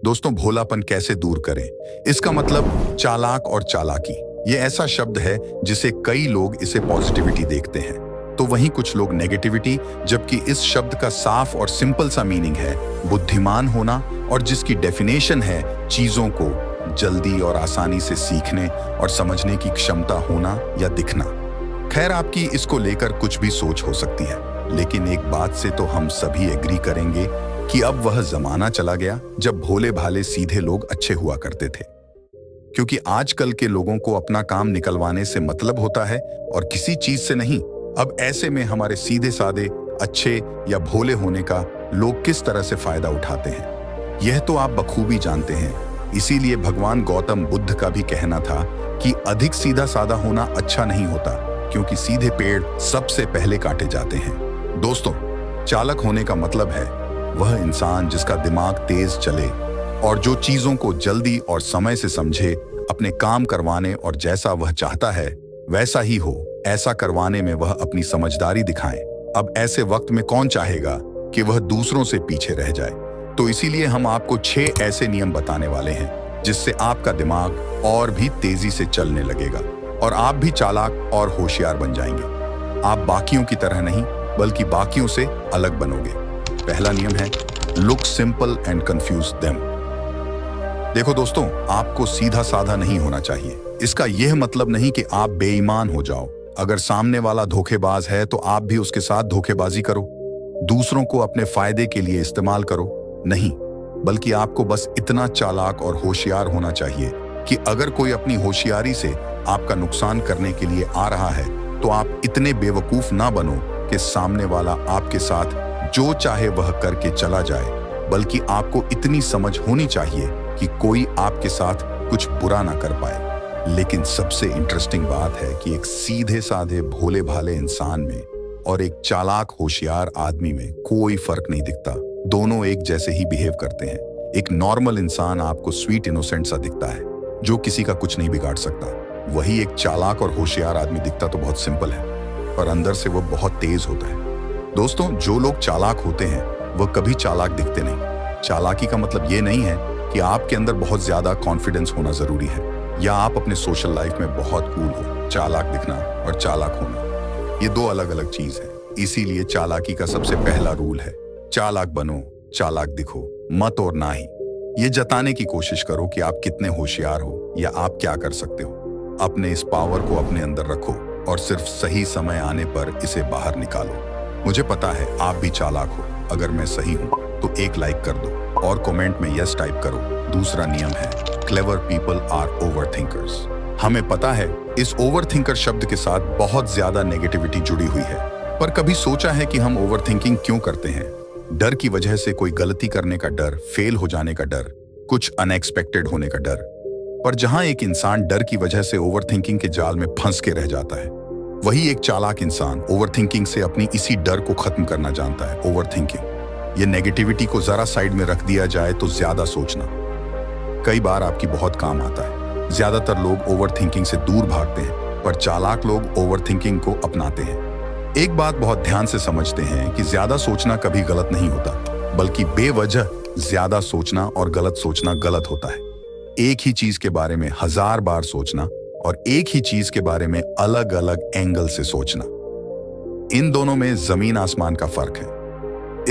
दोस्तों, भोलापन कैसे दूर करें? इसका मतलब चालाक और चालाकी। ये ऐसा शब्द है जिसे कई लोग इसे पॉजिटिविटी देखते हैं, तो वहीं कुछ लोग नेगेटिविटी, जबकि इस शब्द का साफ और सिंपल सा मीनिंग है बुद्धिमान होना, और जिसकी डेफिनेशन है चीजों को जल्दी और आसानी से सीखने और समझने की क्षमता होना या दिखना। खैर, आपकी इसको लेकर कुछ भी सोच हो सकती है, लेकिन एक बात से तो हम सभी एग्री करेंगे कि अब वह जमाना चला गया जब भोले भाले सीधे लोग अच्छे हुआ करते थे। क्योंकि आजकल के लोगों को अपना काम निकलवाने से मतलब होता है और किसी चीज से नहीं। अब ऐसे में हमारे सीधे साधे, अच्छे या भोले होने का लोग किस तरह से फायदा उठाते हैं, यह तो आप बखूबी जानते हैं। इसीलिए भगवान गौतम बुद्ध का भी कहना था कि अधिक सीधा साधा होना अच्छा नहीं होता, क्योंकि सीधे पेड़ सबसे पहले काटे जाते हैं। दोस्तों, चालाक होने का मतलब है वह इंसान जिसका दिमाग तेज चले और जो चीजों को जल्दी और समय से समझे, अपने काम करवाने और जैसा वह चाहता है वैसा ही हो, ऐसा करवाने में वह अपनी समझदारी दिखाए। अब ऐसे वक्त में कौन चाहेगा कि वह दूसरों से पीछे रह जाए? तो इसीलिए हम आपको 6 ऐसे नियम बताने वाले हैं जिससे आपका दिमाग और भी तेजी से चलने लगेगा और आप भी चालाक और होशियार बन जाएंगे। आप बाकियों की तरह नहीं, बल्कि बाकियों से अलग बनोगे। पहला नियम है look simple and confuse them. देखो दोस्तों, आपको सीधा साधा नहीं होना चाहिए। इसका यह मतलब नहीं कि आप बेईमान हो जाओ। अगर सामने वाला धोखेबाज है तो आप भी उसके साथ धोखेबाजी करो, दूसरों को अपने फायदे के लिए इस्तेमाल करो नहीं, बल्कि आपको बस इतना चालाक और होशियार होना चाहिए कि अगर कोई अपनी होशियारी से आपका नुकसान करने के लिए आ रहा है तो आप इतने बेवकूफ ना बनो कि सामने वाला आपके साथ जो चाहे वह करके चला जाए, बल्कि आपको इतनी समझ होनी चाहिए कि कोई आपके साथ कुछ बुरा ना कर पाए। लेकिन सबसे इंटरेस्टिंग बात है कि एक सीधे साधे भोले भाले इंसान में और एक चालाक होशियार आदमी में कोई फर्क नहीं दिखता। दोनों एक जैसे ही बिहेव करते हैं। एक नॉर्मल इंसान आपको स्वीट इनोसेंट सा दिखता है जो किसी का कुछ नहीं बिगाड़ सकता। वही एक चालाक और होशियार आदमी दिखता तो बहुत सिंपल है, पर अंदर से वो बहुत तेज होता है। दोस्तों, जो लोग चालाक होते हैं वह कभी चालाक दिखते नहीं। चालाकी का मतलब ये नहीं है कि आपके अंदर बहुत ज्यादा कॉन्फिडेंस होना जरूरी है या आप अपने सोशल लाइफ में बहुत कूल हो। चालाक दिखना और चालाक होना ये दो अलग अलग चीज है। इसीलिए चालाकी का सबसे पहला रूल है चालाक बनो, चालाक दिखो मत, और ना ही ये जताने की कोशिश करो कि आप कितने होशियार हो या आप क्या कर सकते हो। अपने इस पावर को अपने अंदर रखो और सिर्फ सही समय आने पर इसे बाहर निकालो। मुझे पता है आप भी चालाक हो। अगर मैं सही हूं तो एक लाइक कर दो और कमेंट में यस टाइप करो। दूसरा नियम है clever people are over thinkers. हमें पता है इस ओवर थिंकर शब्द के साथ बहुत ज्यादा नेगेटिविटी जुड़ी हुई है, पर कभी सोचा है कि हम ओवर थिंकिंग क्यों करते हैं? डर की वजह से, कोई गलती करने का डर, फेल हो जाने का डर, कुछ अनएक्सपेक्टेड होने का डर। पर जहां एक इंसान डर की वजह से ओवर थिंकिंग के जाल में फंस के रह जाता है, वही एक चालाक इंसान ओवर थिंकिंग से अपनी इसी डर को खत्म करना जानता है। ओवर थिंकिंग, ये नेगेटिविटी को जरा साइड में रख दिया जाए तो ज्यादा सोचना कई बार आपकी बहुत काम आता है। ज्यादातर लोग ओवर थिंकिंग से दूर भागते हैं, पर चालाक लोग ओवर थिंकिंग को अपनाते हैं। एक बात बहुत ध्यान से समझते हैं कि ज्यादा सोचना कभी गलत नहीं होता, बल्कि बेवजह ज्यादा सोचना और गलत सोचना गलत होता है। एक ही चीज के बारे में 1000 बार सोचना और एक ही चीज के बारे में अलग अलग एंगल से सोचना, इन दोनों में जमीन आसमान का फर्क है।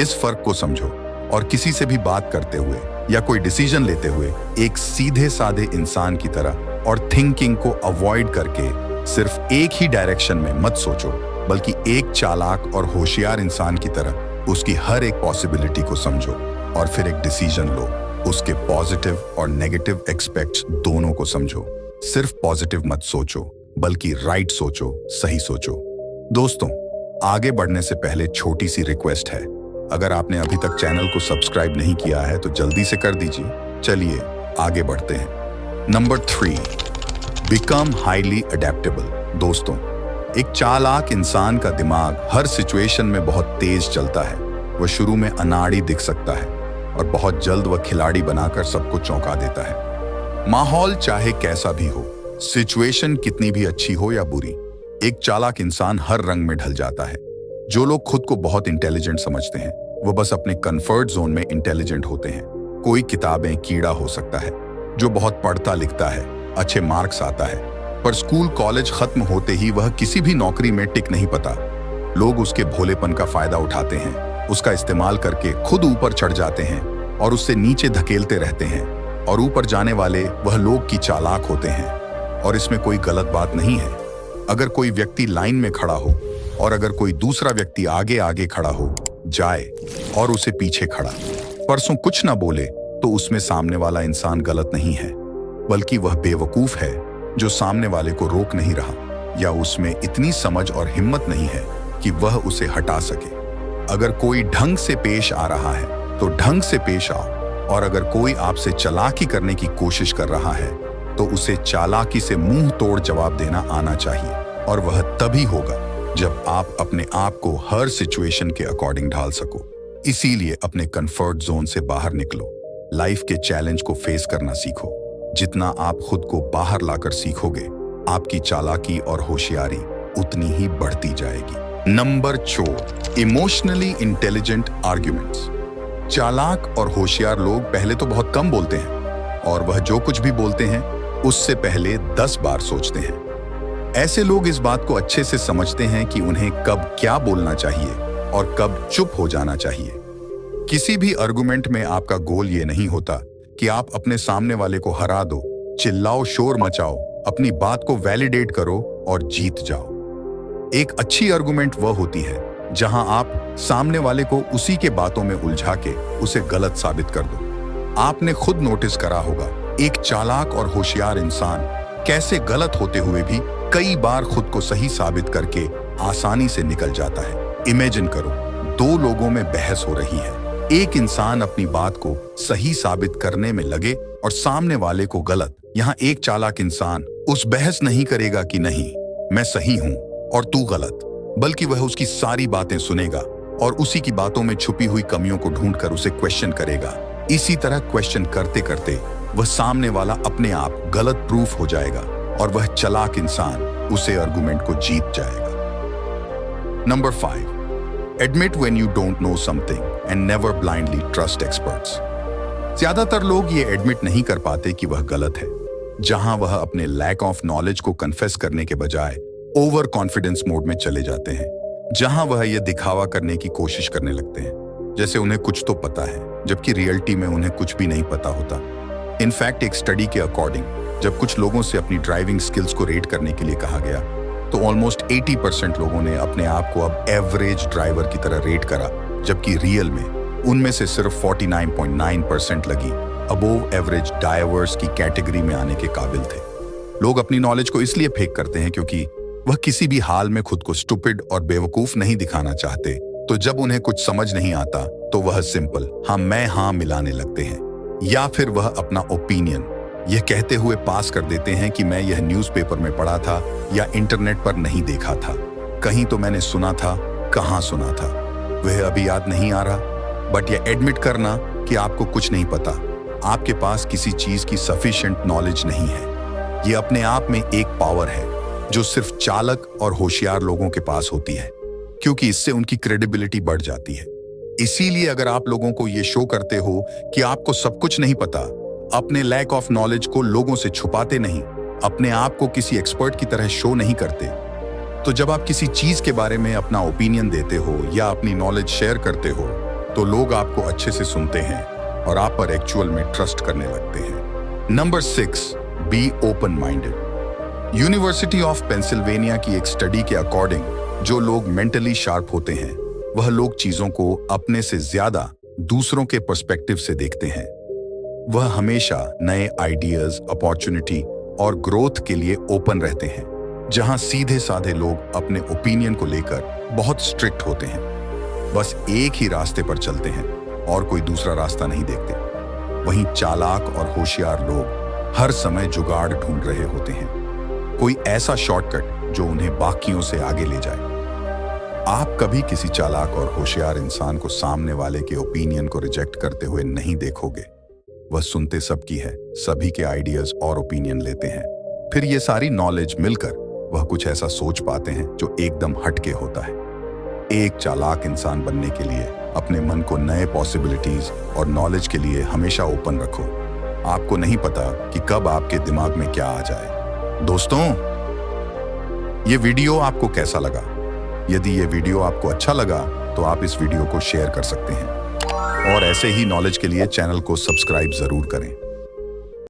इस फर्क को समझो और किसी से भी बात करते हुए या कोई डिसीजन लेते हुए एक सीधे साधे इंसान की तरह और थिंकिंग को अवॉइड करके सिर्फ एक ही डायरेक्शन में मत सोचो, बल्कि एक चालाक और होशियार इंसान की तरह उसकी हर एक पॉसिबिलिटी को समझो और फिर एक डिसीजन लो। उसके पॉजिटिव और नेगेटिव एस्पेक्ट्स दोनों को समझो। सिर्फ पॉजिटिव मत सोचो, बल्कि राइट सोचो, सही सोचो। दोस्तों, आगे बढ़ने से पहले छोटी सी रिक्वेस्ट है, अगर आपने अभी तक चैनल को सब्सक्राइब नहीं किया है तो जल्दी से कर दीजिए। चलिए आगे बढ़ते हैं। Number 3, become highly adaptable. दोस्तों, एक चालाक इंसान का दिमाग हर सिचुएशन में बहुत तेज चलता है। वह शुरू में अनाड़ी दिख सकता है और बहुत जल्द वह खिलाड़ी बनाकर सबको चौंका देता है। माहौल चाहे कैसा भी हो, सिचुएशन कितनी भी अच्छी हो या बुरी, एक चालाक इंसान हर रंग में ढल जाता है। जो लोग खुद को बहुत इंटेलिजेंट समझते हैं, वो बस अपने कंफर्ट जोन में इंटेलिजेंट होते हैं। कोई किताबें कीड़ा हो सकता है जो बहुत पढ़ता लिखता है, अच्छे मार्क्स आता है, पर स्कूल कॉलेज खत्म होते ही वह किसी भी नौकरी में टिक नहीं पाता। लोग उसके भोलेपन का फायदा उठाते हैं, उसका इस्तेमाल करके खुद ऊपर चढ़ जाते हैं और उससे नीचे धकेलते रहते हैं। और ऊपर जाने वाले वह लोग की चालाक होते हैं। और इसमें कोई गलत बात नहीं है। अगर कोई व्यक्ति लाइन में खड़ा हो और अगर कोई दूसरा व्यक्ति आगे आगे खड़ा हो जाए और उसे पीछे खड़ा परसों कुछ ना बोले, तो उसमें सामने वाला इंसान गलत नहीं है, बल्कि वह बेवकूफ है जो सामने वाले को रोक नहीं रहा, या उसमें इतनी समझ और हिम्मत नहीं है कि वह उसे हटा सके। अगर कोई ढंग से पेश आ रहा है तो ढंग से पेश आओ, और अगर कोई आपसे चालाकी करने की कोशिश कर रहा है तो उसे चालाकी से मुंह तोड़ जवाब देना आना चाहिए। और वह तभी होगा जब आप अपने आप को हर सिचुएशन के अकॉर्डिंग ढाल सको। इसीलिए अपने कंफर्ट जोन से बाहर निकलो, लाइफ के चैलेंज को फेस करना सीखो। जितना आप खुद को बाहर लाकर सीखोगे, आपकी चालाकी और होशियारी उतनी ही बढ़ती जाएगी। Number 4, emotionally intelligent arguments. चालाक और होशियार लोग पहले तो बहुत कम बोलते हैं, और वह जो कुछ भी बोलते हैं उससे पहले 10 बार सोचते हैं। ऐसे लोग इस बात को अच्छे से समझते हैं कि उन्हें कब क्या बोलना चाहिए और कब चुप हो जाना चाहिए। किसी भी आर्गुमेंट में आपका गोल ये नहीं होता कि आप अपने सामने वाले को हरा दो, चिल्लाओ, शोर मचाओ, अपनी बात को वैलिडेट करो और जीत जाओ। एक अच्छी आर्गुमेंट वह होती है जहां आप सामने वाले को उसी के बातों में उलझा के उसे गलत साबित कर दो। आपने खुद नोटिस करा होगा एक चालाक और होशियार इंसान कैसे गलत होते हुए भी कई बार खुद को सही साबित करके आसानी से निकल जाता है। इमेजिन करो, 2 लोगों में बहस हो रही है। एक इंसान अपनी बात को सही साबित करने में लगे और सामने वाले को गलत। यहाँ एक चालाक इंसान उस बहस नहीं करेगा कि नहीं मैं सही हूं और तू गलत, बल्कि वह उसकी सारी बातें सुनेगा और उसी की बातों में छुपी हुई कमियों को ढूंढकर उसे क्वेश्चन करेगा। इसी तरह क्वेश्चन करते करते वह सामने वाला अपने आप गलत प्रूफ हो जाएगा और वह चालाक इंसान उसे आर्गुमेंट को जीत जाएगा। Number 5, admit when you don't know something and never blindly trust experts। ज्यादातर लोग ये एडमिट नहीं कर पाते कि वह गलत है। जहां वह अपने लैक ऑफ नॉलेज को कन्फेस करने के बजाय ओवर कॉन्फिडेंस मोड में चले जाते हैं, जहां वह यह दिखावा करने की कोशिश करने लगते हैं जैसे उन्हें कुछ तो पता है, जबकि रियलिटी में उन्हें कुछ भी नहीं पता होता। इनफैक्ट एक स्टडी के अकॉर्डिंग जब कुछ लोगों से अपनी ड्राइविंग स्किल्स को रेट करने के लिए कहा गया, तो ऑलमोस्ट 80% लोगों ने अपने आप को अब एवरेज ड्राइवर की तरह रेट करा, जबकि रियल में उनमें से सिर्फ 49.9% लगी अबोव एवरेज ड्राइवर्स की कैटेगरी में आने के काबिल थे। लोग अपनी नॉलेज को इसलिए फेक करते हैं क्योंकि वह किसी भी हाल में खुद को स्टूपिड और बेवकूफ नहीं दिखाना चाहते। तो जब उन्हें कुछ समझ नहीं आता तो वह सिंपल हाँ मिलाने लगते हैं, या फिर वह अपना ओपिनियन यह कहते हुए पास कर देते हैं कि मैं यह न्यूज़पेपर में पढ़ा था या इंटरनेट पर नहीं देखा था, कहीं तो मैंने सुना था, कहाँ सुना था, वह अभी याद नहीं आ रहा। बट यह एडमिट करना कि आपको कुछ नहीं पता, आपके पास किसी चीज की सफिशिएंट नॉलेज नहीं है, यह अपने आप में एक पावर है जो सिर्फ चालक और होशियार लोगों के पास होती है, क्योंकि इससे उनकी क्रेडिबिलिटी बढ़ जाती है। इसीलिए अगर आप लोगों को ये शो करते हो कि आपको सब कुछ नहीं पता, अपने लैक ऑफ नॉलेज को लोगों से छुपाते नहीं, अपने आप को किसी एक्सपर्ट की तरह शो नहीं करते, तो जब आप किसी चीज के बारे में अपना ओपिनियन देते हो या अपनी नॉलेज शेयर करते हो, तो लोग आपको अच्छे से सुनते हैं और आप पर एक्चुअल में ट्रस्ट करने लगते हैं। Number 6, be open minded. University of Pennsylvania की एक स्टडी के अकॉर्डिंग जो लोग मेंटली शार्प होते हैं, वह लोग चीजों को अपने से ज्यादा दूसरों के पर्सपेक्टिव से देखते हैं। वह हमेशा नए आइडियाज, अपॉर्चुनिटी और ग्रोथ के लिए ओपन रहते हैं, जहां सीधे साधे लोग अपने ओपिनियन को लेकर बहुत स्ट्रिक्ट होते हैं, बस एक ही रास्ते पर चलते हैं और कोई दूसरा रास्ता नहीं देखते। वहीं चालाक और होशियार लोग हर समय जुगाड़ ढूंढ रहे होते हैं, कोई ऐसा शॉर्टकट जो उन्हें बाकियों से आगे ले जाए। आप कभी किसी चालाक और होशियार इंसान को सामने वाले के ओपिनियन को रिजेक्ट करते हुए नहीं देखोगे। वह सुनते सबकी है, सभी के आइडियाज और ओपिनियन लेते हैं, फिर ये सारी नॉलेज मिलकर वह कुछ ऐसा सोच पाते हैं जो एकदम हटके होता है। एक चालाक इंसान बनने के लिए अपने मन को नए पॉसिबिलिटीज और नॉलेज के लिए हमेशा ओपन रखो। आपको नहीं पता कि कब आपके दिमाग में क्या आ जाए। दोस्तों, ये वीडियो आपको कैसा लगा? यदि ये वीडियो आपको अच्छा लगा तो आप इस वीडियो को शेयर कर सकते हैं और ऐसे ही नॉलेज के लिए चैनल को सब्सक्राइब जरूर करें।